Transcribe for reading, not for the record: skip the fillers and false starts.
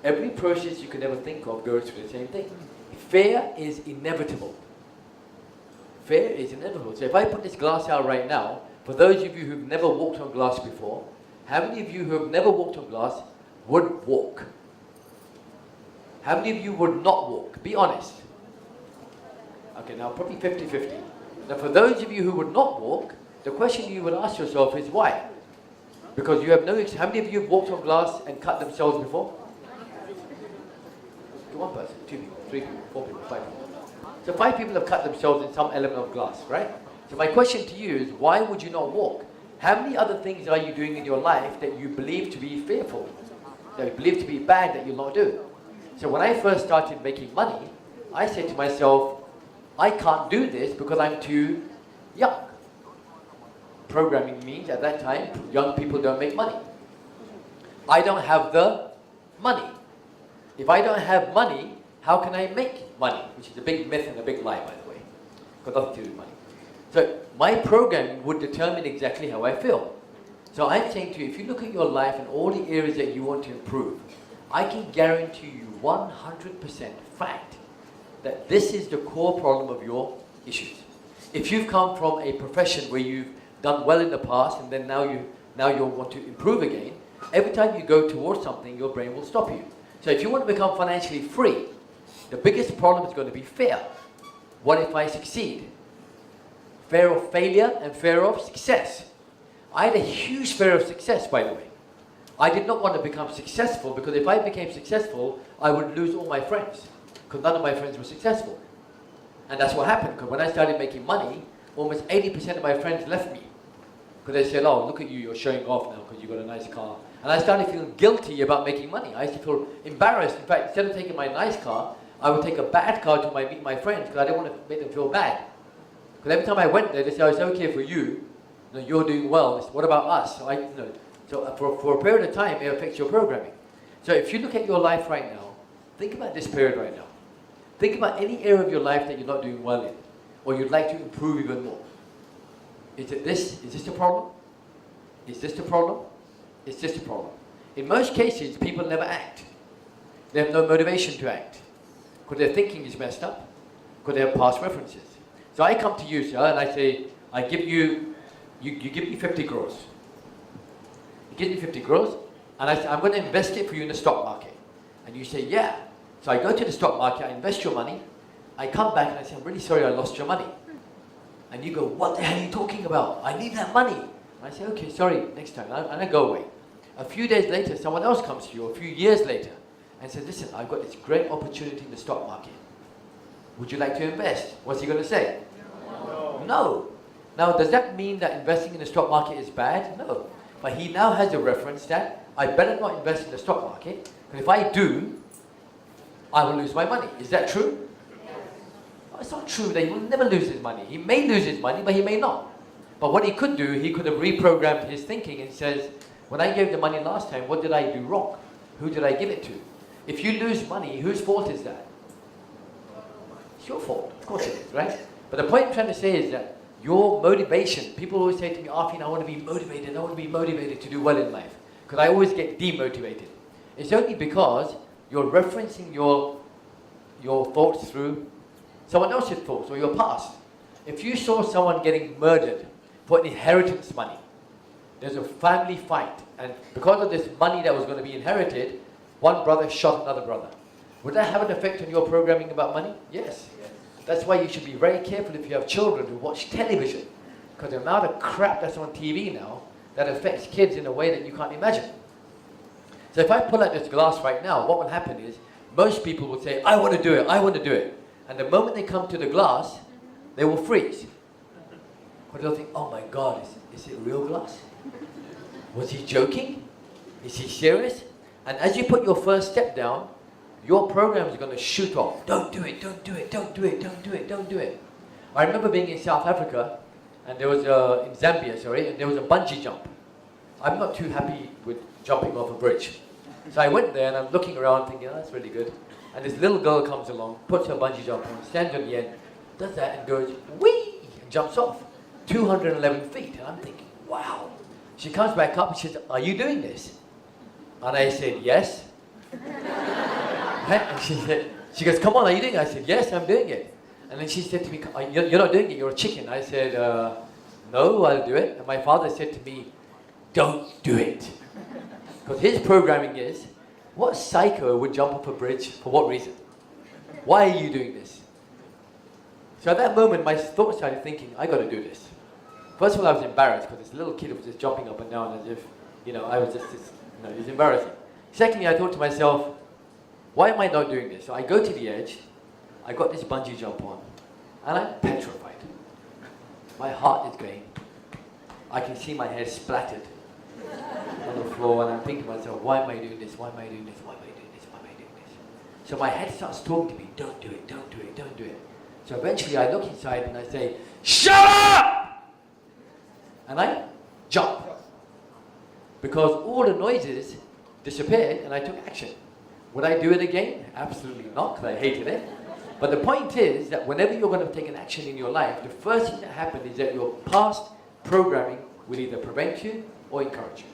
Every process you could ever think of goes through the same thing. Fear is inevitable. Fear is inevitable. So if I put this glass out right now, for those of you who've never walked on glass before, how many of you who have never walked on glass would walk? How many of you would not walk? Be honest. Okay, now probably 50-50. Now for those of you who would not walk, the question you would ask yourself is why? Because you have no experience. How many of you have walked on glass and cut themselves before? One person, 2 people, 3 people, 4 people, 5 people. So 5 people have cut themselves in some element of glass, right? So my question to you is, why would you not walk? How many other things are you doing in your life that you believe to be fearful, that you believe to be bad, that you'll not do? So when I first started making money, I said to myself, I can't do this because I'm too young. Programming means at that time, young people don't make money. I don't have the money. If I don't have money, how can I make money? Which is a big myth and a big lie, by the way. Got nothing to do with money. So my programming would determine exactly how I feel. So I'm saying to you, if you look at your life and all the areas that you want to improve, I can guarantee you 100% fact that this is the core problem of your issues. If you've come from a profession where you've done well in the past and then now you want to improve again, every time you go towards something, your brain will stop you. So if you want to become financially free, the biggest problem is going to be fear. What if I succeed? Fear of failure and fear of success. I had a huge fear of success, by the way. I did not want to become successful because if I became successful, I would lose all my friends because none of my friends were successful. And that's what happened, because when I started making money, almost 80% of my friends left me. Because they said, oh, look at you, you're showing off now because you've got a nice car. And I started feeling guilty about making money. I used to feel embarrassed. In fact, instead of taking my nice car, I would take a bad car to meet my friends because I didn't want to make them feel bad. Because every time I went there, they said, oh, it's okay for you. You're doing well. What about us? So, for a period of time, it affects your programming. So if you look at your life right now, think about this period right now. Think about any area of your life that you're not doing well in, or you'd like to improve even more. Is this the problem? Is this the problem? Is this the problem? In most cases, people never act. They have no motivation to act, because their thinking is messed up, because they have past references. So I come to you, sir, and I say, I give you, you give me 50 gross. You give me 50 gross, and I say, I'm going to invest it for you in the stock market. And you say, yeah. So I go to the stock market, I invest your money, I come back and I say, I'm really sorry I lost your money. And you go, what the hell are you talking about? I need that money. And I say, okay, sorry, next time. And I go away. A few days later, someone else comes to you, a few years later, and says, listen, I've got this great opportunity in the stock market. Would you like to invest? What's he going to say? No. No. Now, does that mean that investing in the stock market is bad? No. But he now has a reference that I better not invest in the stock market, because if I do, I will lose my money. Is that true? No, it's not true that he will never lose his money. He may lose his money, but he may not. But what he could do, he could have reprogrammed his thinking and says, when I gave the money last time, what did I do wrong? Who did I give it to? If you lose money, whose fault is that? It's your fault. Of course it is, right? But the point I'm trying to say is that your motivation, people always say to me, Arfeen, I want to be motivated. I want to be motivated to do well in life. Because I always get demotivated. It's only because you're referencing your thoughts through someone else's thoughts or your past. If you saw someone getting murdered for inheritance money, there's a family fight, and because of this money that was going to be inherited, one brother shot another brother. Would that have an effect on your programming about money? Yes. That's why you should be very careful if you have children who watch television, because the amount of crap that's on TV now that affects kids in a way that you can't imagine. So if I pull out this glass right now, what will happen is, most people will say, I want to do it, I want to do it. And the moment they come to the glass, they will freeze. But they'll think, oh my God, is it real glass? Was he joking? Is he serious? And as you put your first step down, your program is going to shoot off. Don't do it, don't do it, don't do it, don't do it, don't do it. I remember being in South Africa, and there was in Zambia, sorry, and there was a bungee jump. I'm not too happy with jumping off a bridge. So I went there and I'm looking around thinking, oh, that's really good. And this little girl comes along, puts her bungee jump on, stands on the end, does that and goes, whee, and jumps off. 211 feet. And I'm thinking, wow. She comes back up and she says, are you doing this? And I said, yes. Right? And she goes, come on, are you doing it? I said, yes, I'm doing it. And then she said to me, you're not doing it, you're a chicken. I said, no, I'll do it. And my father said to me, don't do it. Because his programming is, what psycho would jump off a bridge for what reason? Why are you doing this? So at that moment, my thoughts started thinking, I got to do this. First of all, I was embarrassed because this little kid was just jumping up and down as if, I was just, it was embarrassing. Secondly, I thought to myself, why am I not doing this? So I go to the edge, I got this bungee jump on, and I'm petrified. My heart is going. I can see my hair splattered on the floor, and I'm thinking to myself, why am I doing this? Why am I doing this? Why am I doing this? Why am I doing this? So my head starts talking to me, don't do it, don't do it, don't do it. So eventually I look inside and I say, shut up! And I jump. Because all the noises disappeared and I took action. Would I do it again? Absolutely not, because I hated it. But the point is that whenever you're going to take an action in your life, the first thing that happens is that your past programming will either prevent you or encourage you.